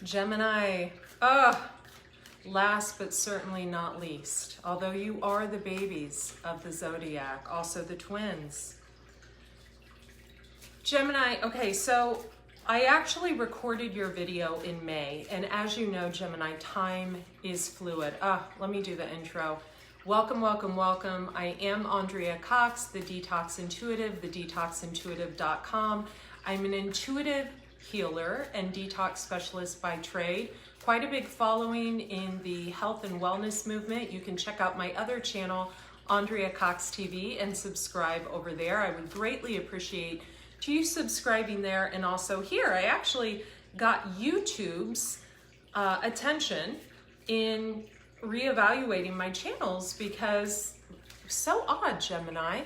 Gemini, last but certainly not least, although you are the babies of the zodiac, also the twins. Gemini, okay, so I actually recorded your video in May, and as you know, Gemini, time is fluid. Let me do the intro. Welcome, welcome, welcome. I am Andrea Cox, the Detox Intuitive, thedetoxintuitive.com. I'm an intuitive healer and detox specialist by trade. Quite a big following in the health and wellness movement. You can check out my other channel, Andrea Cox TV, and subscribe over there. I would greatly appreciate you subscribing there. And also here, I actually got YouTube's attention in reevaluating my channels because so odd, Gemini.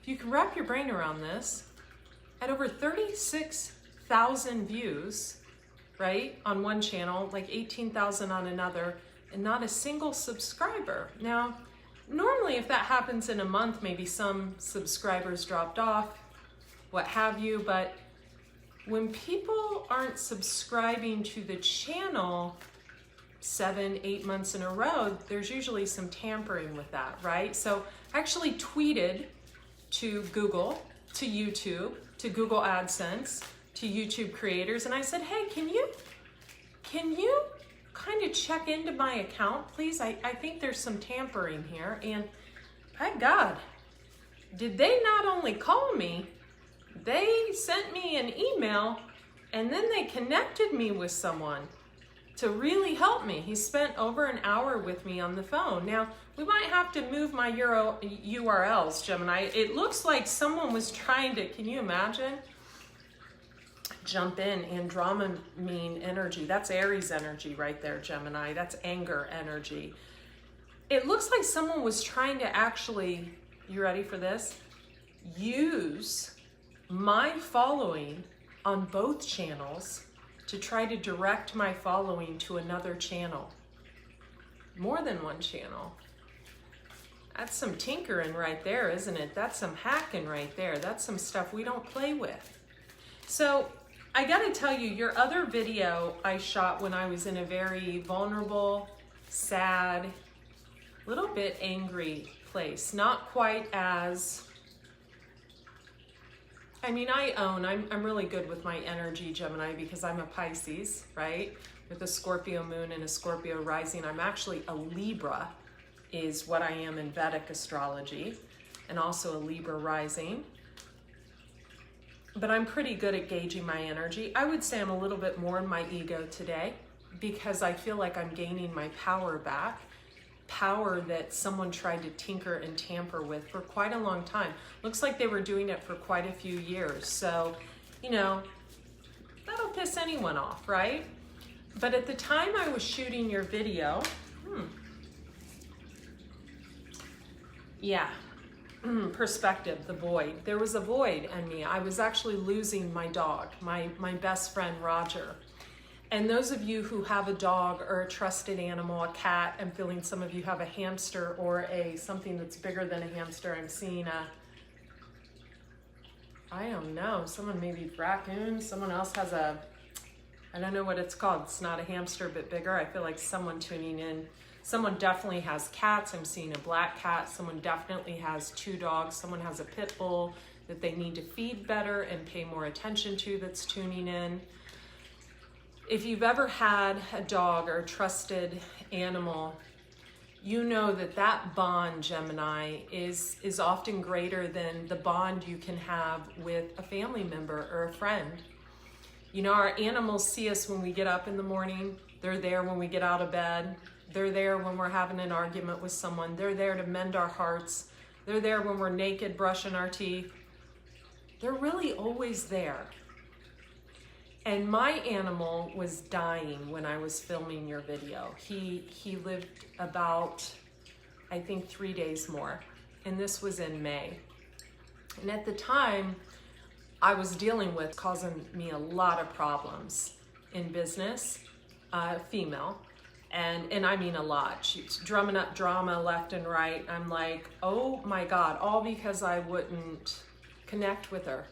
If you can wrap your brain around this, at over 36,000 views, right, on one channel, like 18,000 on another, and not a single subscriber. Now, normally if that happens in a month, maybe some subscribers dropped off, what have you, but when people aren't subscribing to the channel 7, 8 months in a row, there's usually some tampering with that, right? So I actually tweeted to Google, to YouTube, to Google AdSense, to YouTube creators, and I said, hey, can you kind of check into my account, please? I think there's some tampering here. And by God, did they not only call me, they sent me an email, and then they connected me with someone to really help me. He spent over an hour with me on the phone. Now, we might have to move my URLs, Gemini. It looks like someone was trying to, can you imagine? Jump in, Andromedine energy. That's Aries energy right there, Gemini. That's anger energy. It looks like someone was trying to actually, you ready for this? Use my following on both channels to try to direct my following to another channel. More than one channel. That's some tinkering right there, isn't it? That's some hacking right there. That's some stuff we don't play with. So I gotta tell you, your other video I shot when I was in a very vulnerable, sad, little bit angry place. Not quite as, I mean, I'm really good with my energy, Gemini, because I'm a Pisces, right? With a Scorpio moon and a Scorpio rising. I'm actually a Libra, is what I am in Vedic astrology, and also a Libra rising. But I'm pretty good at gauging my energy. I would say I'm a little bit more in my ego today because I feel like I'm gaining my power back. Power that someone tried to tinker and tamper with for quite a long time. Looks like they were doing it for quite a few years. So, you know, that'll piss anyone off, right? But at the time I was shooting your video, perspective, the void. There was a void in me. I was actually losing my dog, my best friend, Roger. And those of you who have a dog or a trusted animal, a cat, I'm feeling some of you have a hamster or something that's bigger than a hamster. I'm seeing I don't know, someone maybe raccoon, someone else has I don't know what it's called. It's not a hamster, but bigger. I feel like someone tuning in. Someone definitely has cats. I'm seeing a black cat. Someone definitely has 2 dogs. Someone has a pit bull that they need to feed better and pay more attention to that's tuning in. If you've ever had a dog or a trusted animal, you know that that bond, Gemini, is often greater than the bond you can have with a family member or a friend. You know, our animals see us when we get up in the morning. They're there when we get out of bed. They're there when we're having an argument with someone. They're there to mend our hearts. They're there when we're naked brushing our teeth. They're really always there. And my animal was dying when I was filming your video. He lived about, I think, 3 days more. And this was in May. And at the time, I was dealing with causing me a lot of problems in business, female. And I mean a lot. She's drumming up drama left and right. I'm like, oh my God, all because I wouldn't connect with her.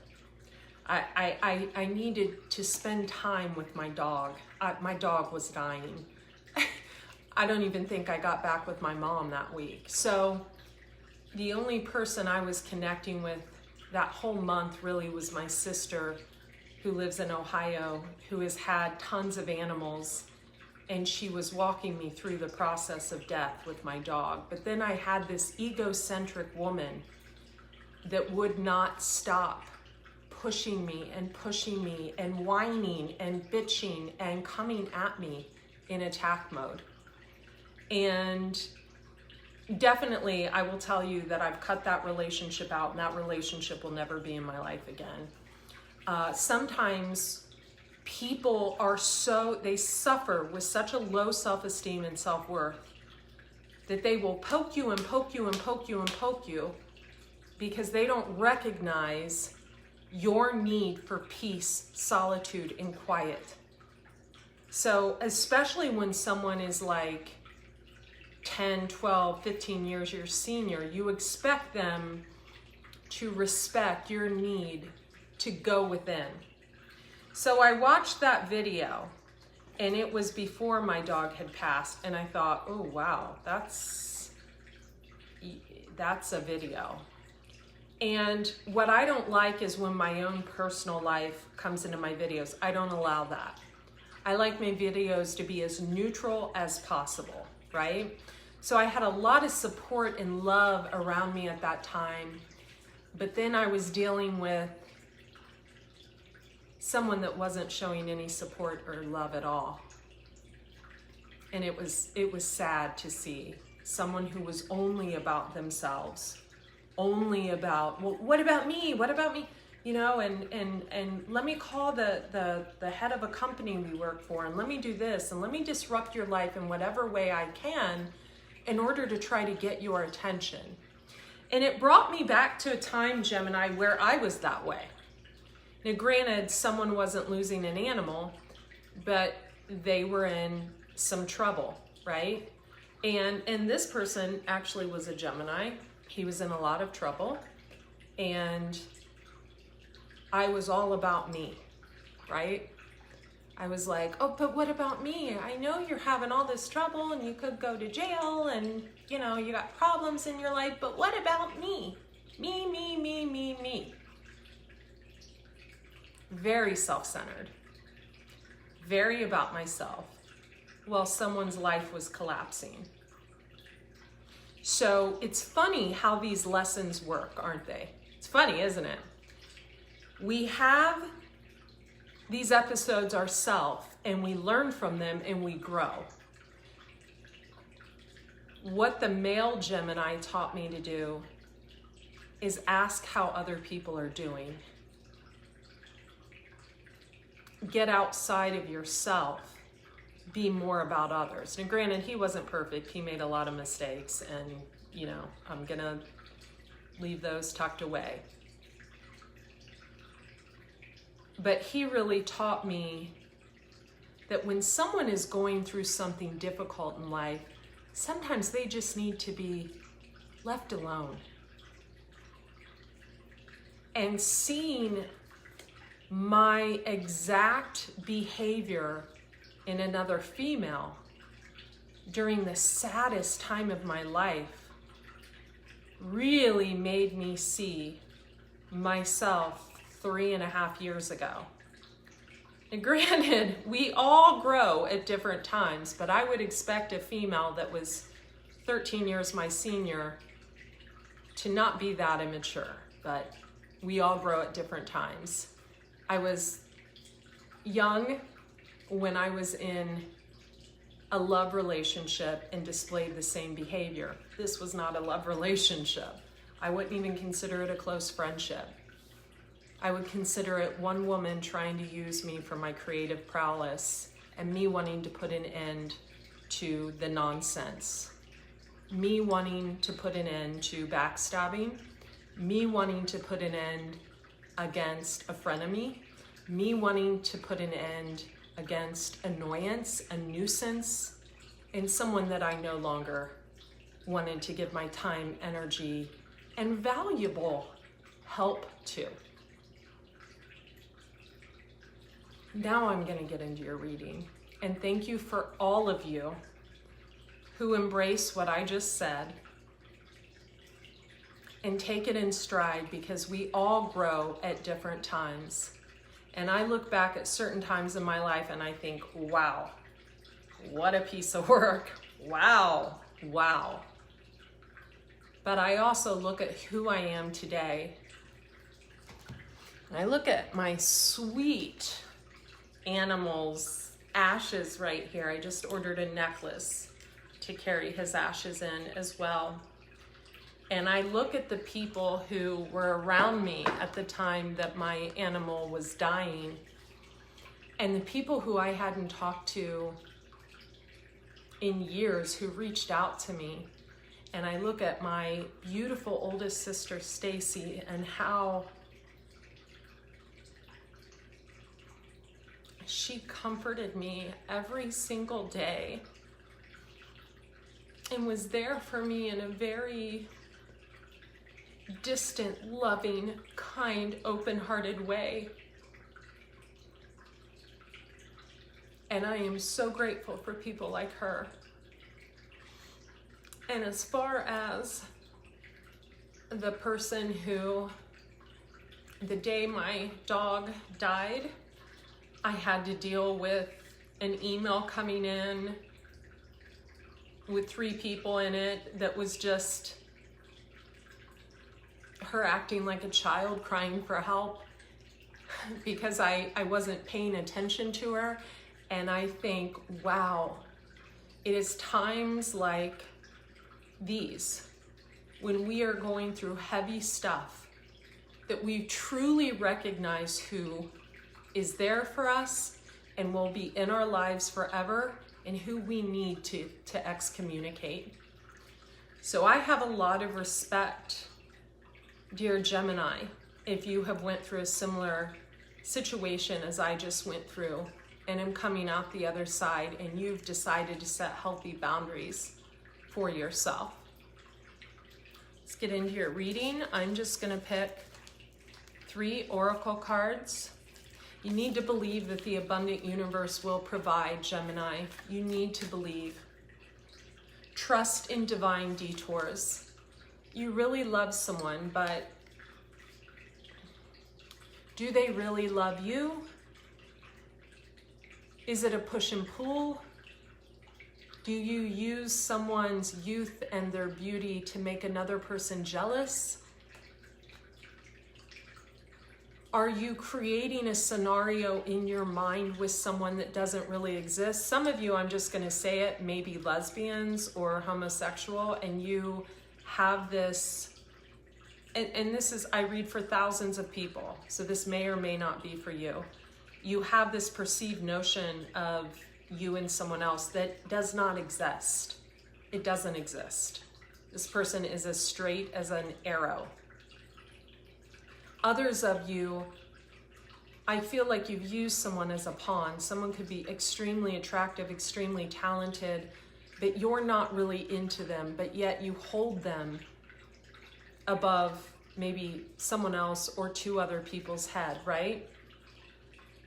I needed to spend time with my dog. My dog was dying. I don't even think I got back with my mom that week. So the only person I was connecting with that whole month really was my sister, who lives in Ohio, who has had tons of animals, and she was walking me through the process of death with my dog. But then I had this egocentric woman that would not stop pushing me and whining and bitching and coming at me in attack mode. And definitely, I will tell you that I've cut that relationship out, and that relationship will never be in my life again. Sometimes people are they suffer with such a low self-esteem and self-worth that they will poke you and poke you and poke you and poke you because they don't recognize your need for peace, solitude, and quiet. So especially when someone is like 10, 12, 15 years your senior, you expect them to respect your need to go within. So I watched that video, and it was before my dog had passed, and I thought, oh wow, that's a video. And what I don't like is when my own personal life comes into my videos. I don't allow that. I like my videos to be as neutral as possible, right? So I had a lot of support and love around me at that time, but then I was dealing with someone that wasn't showing any support or love at all. And it was sad to see someone who was only about themselves, only about, well, what about me? What about me? You know, and let me call the head of a company we work for, and let me do this, and let me disrupt your life in whatever way I can in order to try to get your attention. And it brought me back to a time, Gemini, where I was that way. Now, granted, someone wasn't losing an animal, but they were in some trouble, right? And this person actually was a Gemini. He was in a lot of trouble, and I was all about me, right? I was like, oh, but what about me? I know you're having all this trouble and you could go to jail and, you know, you got problems in your life, but what about me? Me. Very self-centered, very about myself, while someone's life was collapsing. So it's funny how these lessons work, aren't they? It's funny, isn't it? We have these episodes ourselves, and we learn from them and we grow. What the male Gemini taught me to do is ask how other people are doing. Get outside of yourself. Be more about others. Now, granted, he wasn't perfect. He made a lot of mistakes, and, you know, I'm gonna leave those tucked away. But he really taught me that when someone is going through something difficult in life, sometimes they just need to be left alone. And seeing my exact behavior in another female during the saddest time of my life really made me see myself 3.5 years ago. And granted, we all grow at different times, but I would expect a female that was 13 years my senior to not be that immature, but we all grow at different times. I was young when I was in a love relationship and displayed the same behavior. This was not a love relationship. I wouldn't even consider it a close friendship. I would consider it one woman trying to use me for my creative prowess and me wanting to put an end to the nonsense. Me wanting to put an end to backstabbing. Me wanting to put an end against a frenemy. Me wanting to put an end against annoyance, a nuisance, and someone that I no longer wanted to give my time, energy, and valuable help to. Now I'm going to get into your reading. And thank you for all of you who embrace what I just said and take it in stride, because we all grow at different times. And I look back at certain times in my life and I think, wow, what a piece of work. Wow, wow. But I also look at who I am today. And I look at my sweet animal's ashes right here. I just ordered a necklace to carry his ashes in as well. And I look at the people who were around me at the time that my animal was dying, and the people who I hadn't talked to in years who reached out to me. And I look at my beautiful oldest sister, Stacy, and how she comforted me every single day and was there for me in a very distant, loving, kind, open-hearted way. And I am so grateful for people like her. And as far as the person who, the day my dog died, I had to deal with an email coming in with 3 people in it that was just her acting like a child crying for help because I wasn't paying attention to her. And I think, wow, it is times like these when we are going through heavy stuff that we truly recognize who is there for us and will be in our lives forever, and who we need to excommunicate. So I have a lot of respect, dear Gemini, if you have went through a similar situation as I just went through and am coming out the other side, and you've decided to set healthy boundaries for yourself. Let's get into your reading. I'm just going to pick 3 oracle cards. You need to believe that the abundant universe will provide, Gemini. You need to believe. Trust in divine detours. You really love someone, but do they really love you? Is it a push and pull? Do you use someone's youth and their beauty to make another person jealous? Are you creating a scenario in your mind with someone that doesn't really exist? Some of you, I'm just going to say it, maybe lesbians or homosexual, and you have this, and this is, I read for thousands of people, so this may or may not be for you. You have this perceived notion of you and someone else that does not exist. It doesn't exist. This person is as straight as an arrow. Others of you, I feel like you've used someone as a pawn. Someone could be extremely attractive, extremely talented, but you're not really into them, but yet you hold them above maybe someone else or 2 other people's head, right?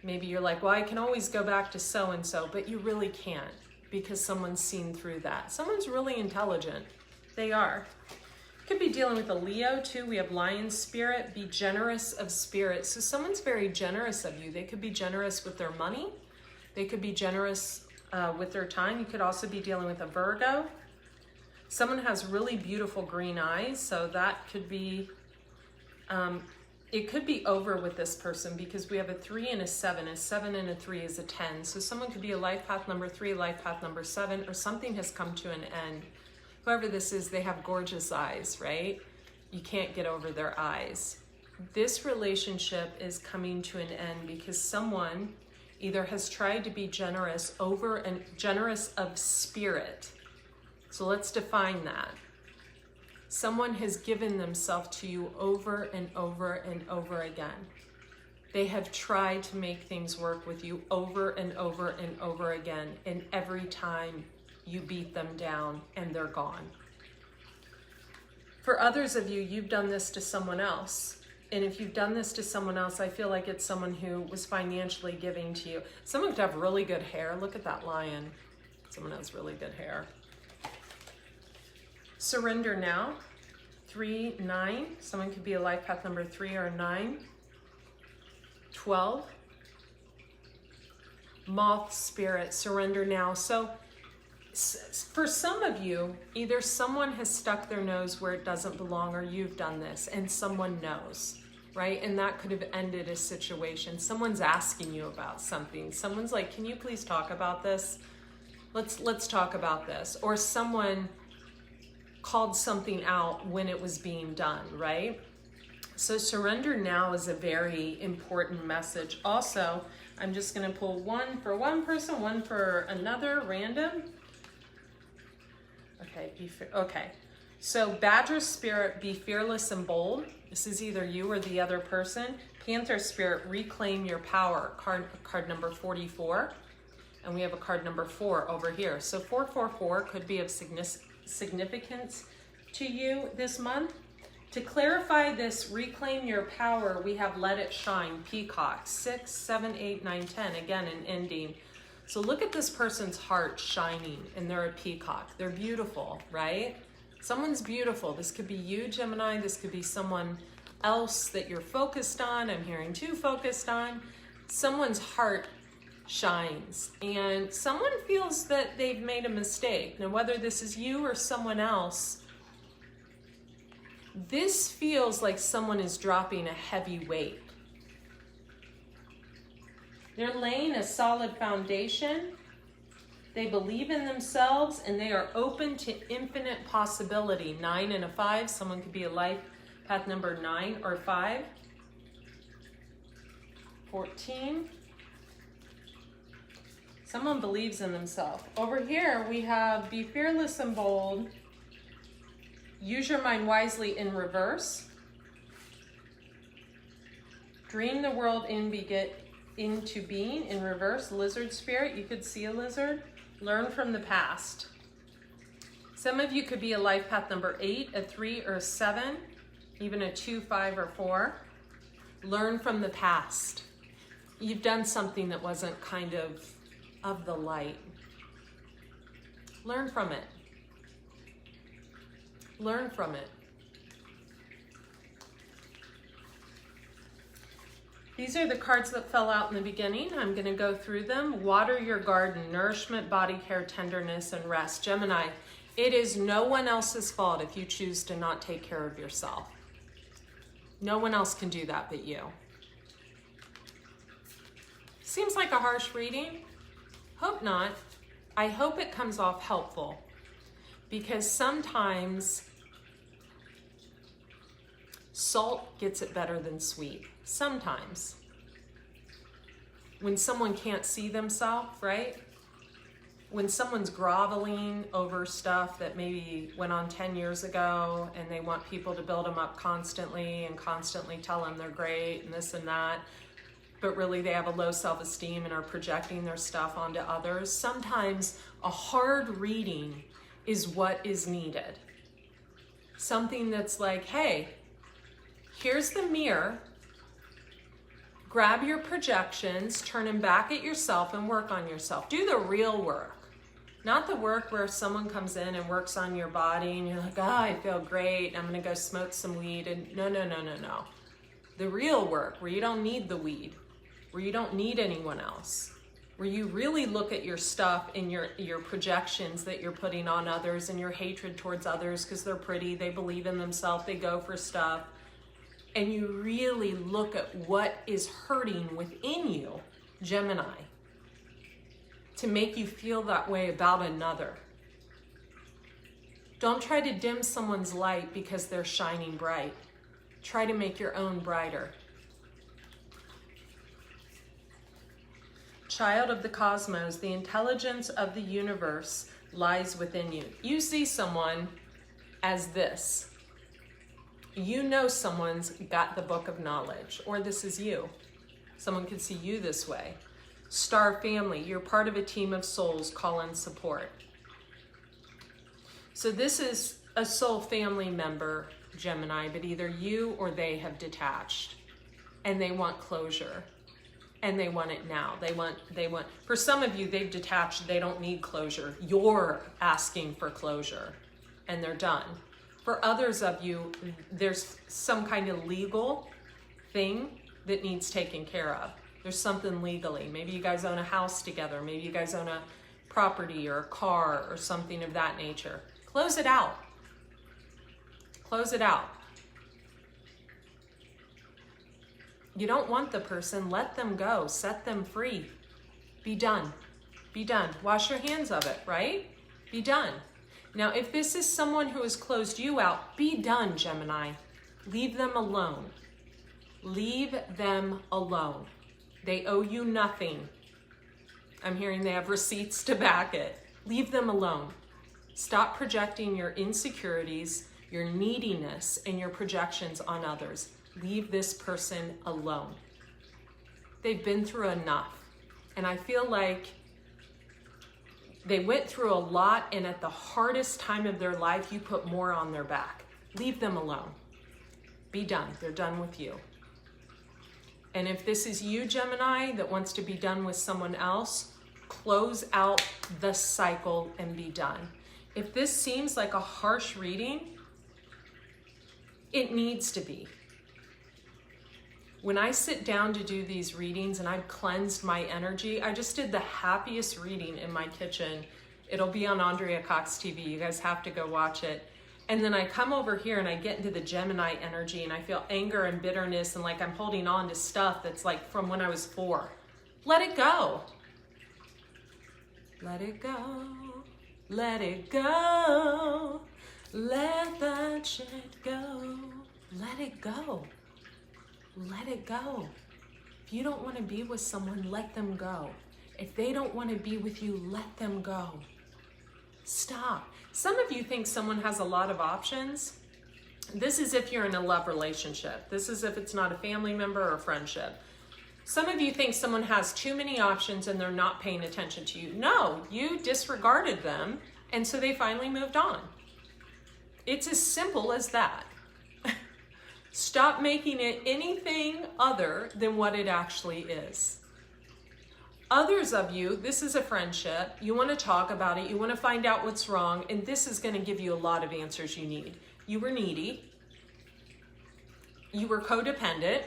Maybe you're like, well, I can always go back to so-and-so, but you really can't because someone's seen through that. Someone's really intelligent. They are. Could be dealing with a Leo too. We have lion spirit. Be generous of spirit. So someone's very generous of you. They could be generous with their money. They could be generous with their time. You could also be dealing with a Virgo. Someone has really beautiful green eyes. So that could be, it could be over with this person because we have a 3 and a 7. A 7 and a 3 is a 10. So someone could be a life path number 3, life path number 7, or something has come to an end. Whoever this is, they have gorgeous eyes, right? You can't get over their eyes. This relationship is coming to an end because someone either has tried to be generous over and generous of spirit. So let's define that. Someone has given themselves to you over and over and over again. They have tried to make things work with you over and over and over again, and every time you beat them down and they're gone. For others of you, you've done this to someone else. And if you've done this to someone else, I feel like it's someone who was financially giving to you. Someone could have really good hair. Look at that lion. Someone has really good hair. Surrender now. 3, 9. Someone could be a life path number 3 or 9. 12. Moth spirit, surrender now. So for some of you, either someone has stuck their nose where it doesn't belong, or you've done this and someone knows, right? And that could have ended a situation. Someone's asking you about something. Someone's like, can you please talk about this? Let's talk about this. Or someone called something out when it was being done, right? So surrender now is a very important message. Also, I'm just going to pull one for one person, one for another, random. Okay, so Badger Spirit, be fearless and bold. This is either you or the other person. Panther Spirit, reclaim your power. Card number 44. And we have a card number 4 over here. So 444 could be of significance to you this month. To clarify this, reclaim your power, we have let it shine, peacock, 6, 7, 8, 9, 10, again, an ending. So look at this person's heart shining, and they're a peacock. They're beautiful, right? Someone's beautiful. This could be you, Gemini. This could be someone else that you're focused on. I'm hearing too focused on. Someone's heart shines, and someone feels that they've made a mistake. Now, whether this is you or someone else, this feels like someone is dropping a heavy weight. They're laying a solid foundation. They believe in themselves, and they are open to infinite possibility. 9 and a 5. Someone could be a life path number 9 or 5. 14. Someone believes in themselves. Over here, we have be fearless and bold. Use your mind wisely in reverse. Dream the world into being in reverse. Lizard spirit, you could see a lizard. Learn from the past. Some of you could be a life path number 8, a 3 or a 7, even a 2, 5 or 4. Learn from the past. You've done something that wasn't kind of the light. Learn from it. Learn from it. These are the cards that fell out in the beginning. I'm going to go through them. Water your garden, nourishment, body care, tenderness, and rest. Gemini, it is no one else's fault if you choose to not take care of yourself. No one else can do that but you. Seems like a harsh reading. Hope not. I hope it comes off helpful, because sometimes salt gets it better than sweet. Sometimes. When someone can't see themselves, right? When someone's groveling over stuff that maybe went on 10 years ago, and they want people to build them up constantly and constantly tell them they're great and this and that, but really they have a low self-esteem and are projecting their stuff onto others. Sometimes a hard reading is what is needed. Something that's like, hey, here's the mirror. Grab your projections, turn them back at yourself, and work on yourself. Do the real work. Not the work where someone comes in and works on your body and you're like, I feel great, I'm gonna go smoke some weed. And no. The real work where you don't need the weed, where you don't need anyone else, where you really look at your stuff and your projections that you're putting on others, and your hatred towards others because they're pretty, they believe in themselves, they go for stuff. And you really look at what is hurting within you, Gemini, to make you feel that way about another. Don't try to dim someone's light because they're shining bright. Try to make your own brighter. Child of the cosmos, the intelligence of the universe lies within you. You see someone as this. You know someone's got the book of knowledge, or this is you. Someone could see you this way. Star family, you're part of a team of souls, call in support. So this is a soul family member Gemini, but either you or they have detached and they want closure and they want it now. They want, for some of you, they've detached, they don't need closure. You're asking for closure and they're done. For others of you, there's some kind of legal thing that needs taken care of. There's something legally. Maybe you guys own a house together. Maybe you guys own a property or a car or something of that nature. Close it out. Close it out. You don't want the person, let them go, set them free. Be done. Be done. Wash your hands of it, right? Be done. Now, if this is someone who has closed you out, be done, Gemini. Leave them alone. Leave them alone. They owe you nothing. I'm hearing they have receipts to back it. Leave them alone. Stop projecting your insecurities, your neediness, and your projections on others. Leave this person alone. They've been through enough. And I feel like they went through a lot, and at the hardest time of their life, you put more on their back. Leave them alone. Be done. They're done with you. And if this is you, Gemini, that wants to be done with someone else, close out the cycle and be done. If this seems like a harsh reading, it needs to be. When I sit down to do these readings and I've cleansed my energy, I just did the happiest reading in my kitchen. It'll be on Andrea Cox TV. You guys have to go watch it. And then I come over here and I get into the Gemini energy and I feel anger and bitterness and like I'm holding on to stuff that's like from when I was 4. Let it go. Let it go. Let it go. Let that shit go. Let it go. Let it go. If you don't want to be with someone, let them go. If they don't want to be with you, let them go. Stop. Some of you think someone has a lot of options. This is if you're in a love relationship. This is if it's not a family member or a friendship. Some of you think someone has too many options and they're not paying attention to you. No, you disregarded them, and so they finally moved on. It's as simple as that. Stop making it anything other than what it actually is. Others of you, this is a friendship. You want to talk about it. You want to find out what's wrong. And this is going to give you a lot of answers you need. You were needy. You were codependent.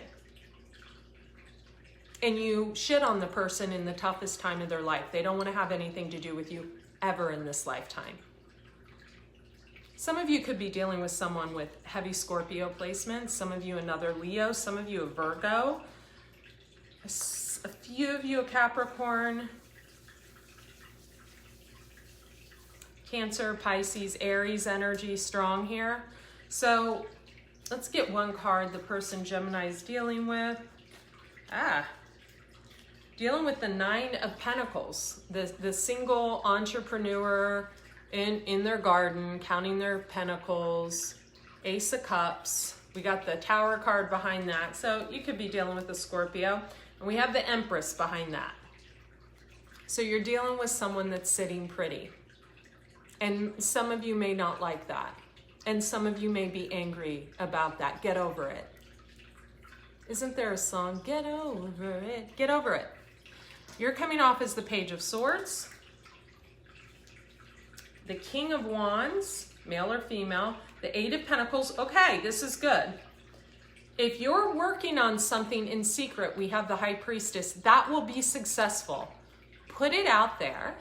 And you shit on the person in the toughest time of their life. They don't want to have anything to do with you ever in this lifetime. Some of you could be dealing with someone with heavy Scorpio placements. Some of you another Leo. Some of you a Virgo. A few of you a Capricorn. Cancer, Pisces, Aries energy strong here. So let's get one card the person Gemini is dealing with. Dealing with the 9 of Pentacles. The single entrepreneur in their garden, counting their pentacles, Ace of Cups. We got the Tower card behind that. So you could be dealing with a Scorpio. And we have the Empress behind that. So you're dealing with someone that's sitting pretty. And some of you may not like that. And some of you may be angry about that. Get over it. Isn't there a song? Get over it. Get over it. You're coming off as the Page of Swords, the King of Wands, male or female, the 8 of Pentacles. Okay, this is good. If you're working on something in secret, we have the High Priestess. That will be successful. Put it out there.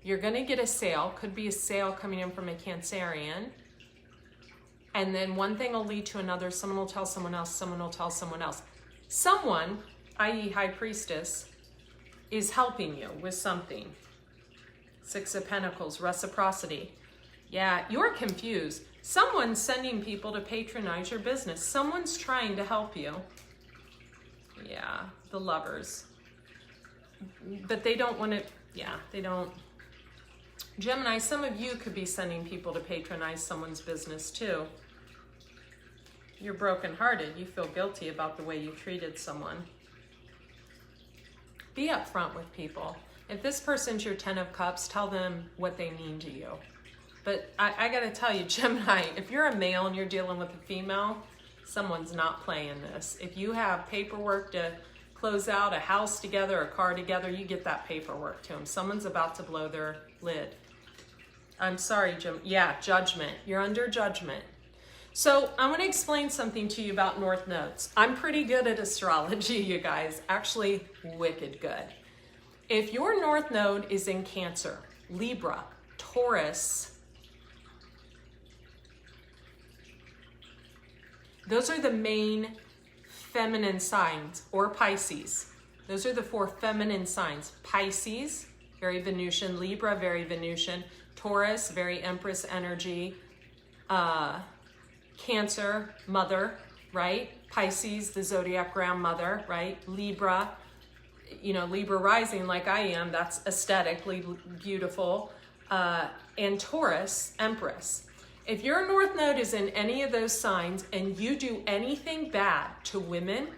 You're going to get a sale. Could be a sale coming in from a Cancerian. And then one thing will lead to another. Someone will tell someone else. Someone will tell someone else. Someone, i.e. High Priestess, is helping you with something. 6 of Pentacles, reciprocity. Yeah, you're confused. Someone's sending people to patronize your business. Someone's trying to help you. Yeah, the Lovers. But they don't want to, yeah, they don't. Gemini, some of you could be sending people to patronize someone's business too. You're brokenhearted. You feel guilty about the way you treated someone. Be upfront with people. If this person's your 10 of Cups, tell them what they mean to you. But I gotta tell you, Gemini, if you're a male and you're dealing with a female, someone's not playing this. If you have paperwork to close out, a house together, a car together, you get that paperwork to them. Someone's about to blow their lid. I'm sorry, Jim. Yeah, judgment. You're under judgment. So I want to explain something to you about North Nodes. I'm pretty good at astrology, you guys. Actually, wicked good. If your North Node is in Cancer, Libra, Taurus, those are the main feminine signs, or Pisces. Those are the 4 feminine signs. Pisces, very Venusian. Libra, very Venusian. Taurus, very Empress energy. Cancer, mother, right? Pisces, the zodiac grandmother, right? Libra, you know, Libra rising like I am, that's aesthetically beautiful. And Taurus, Empress. If your North Node is in any of those signs and you do anything bad to women,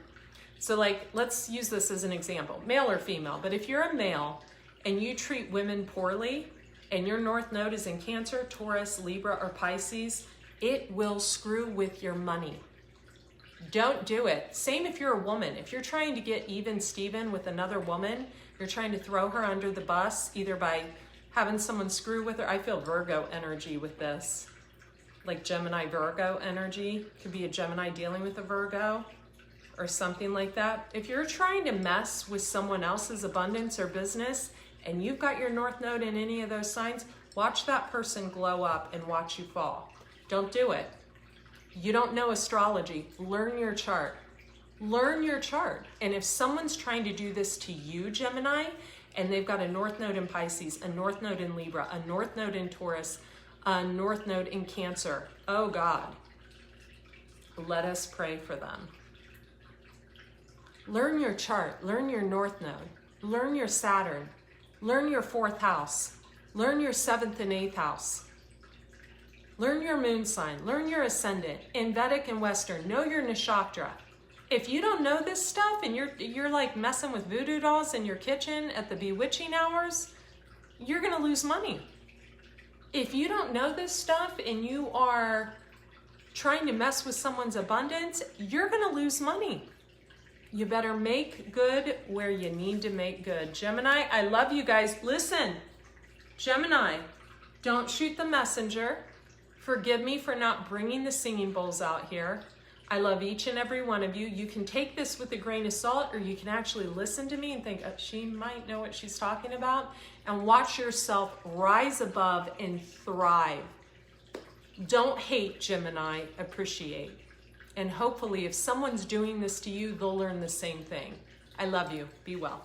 so like, let's use this as an example, male or female, but if you're a male and you treat women poorly and your North Node is in Cancer, Taurus, Libra, or Pisces, it will screw with your money. Don't do it. Same if you're a woman. If you're trying to get even Steven with another woman, you're trying to throw her under the bus, either by having someone screw with her. I feel Virgo energy with this. Like Gemini Virgo energy. Could be a Gemini dealing with a Virgo or something like that. If you're trying to mess with someone else's abundance or business and you've got your North Node in any of those signs, watch that person glow up and watch you fall. Don't do it. You don't know astrology. Learn your chart. Learn your chart. And if someone's trying to do this to you, Gemini, and they've got a North Node in Pisces, a North Node in Libra, a North Node in Taurus, a North Node in Cancer, oh God, let us pray for them. Learn your chart. Learn your North Node. Learn your Saturn. Learn your 4th house. Learn your 7th and 8th house. Learn your moon sign. Learn your ascendant. In Vedic and Western, know your nakshatra. If you don't know this stuff and you're like messing with voodoo dolls in your kitchen at the bewitching hours, you're gonna lose money. If you don't know this stuff and you are trying to mess with someone's abundance, you're gonna lose money. You better make good where you need to make good. Gemini, I love you guys. Listen, Gemini, don't shoot the messenger. Forgive me for not bringing the singing bowls out here. I love each and every one of you. You can take this with a grain of salt, or you can actually listen to me and think, oh, she might know what she's talking about, and watch yourself rise above and thrive. Don't hate, Gemini, appreciate. And hopefully if someone's doing this to you, they'll learn the same thing. I love you. Be well.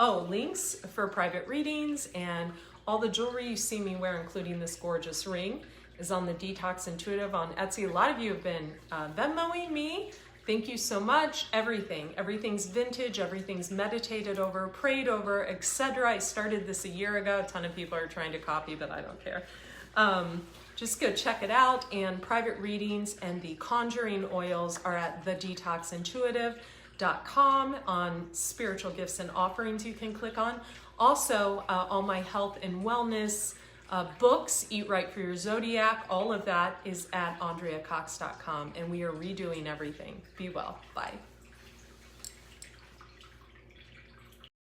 Oh, links for private readings and all the jewelry you see me wear, including this gorgeous ring, is on the Detox Intuitive on Etsy. A lot of you have been Venmoing me. Thank you so much. Everything's vintage, everything's meditated over, prayed over, etc. I started this a year ago. A ton of people are trying to copy, but I don't care. Just go check it out. And private readings and the conjuring oils are at thedetoxintuitive.com on spiritual gifts and offerings you can click on. Also, all my health and wellness books, Eat Right for Your Zodiac, all of that is at andreacox.com, and we are redoing everything. Be well. Bye.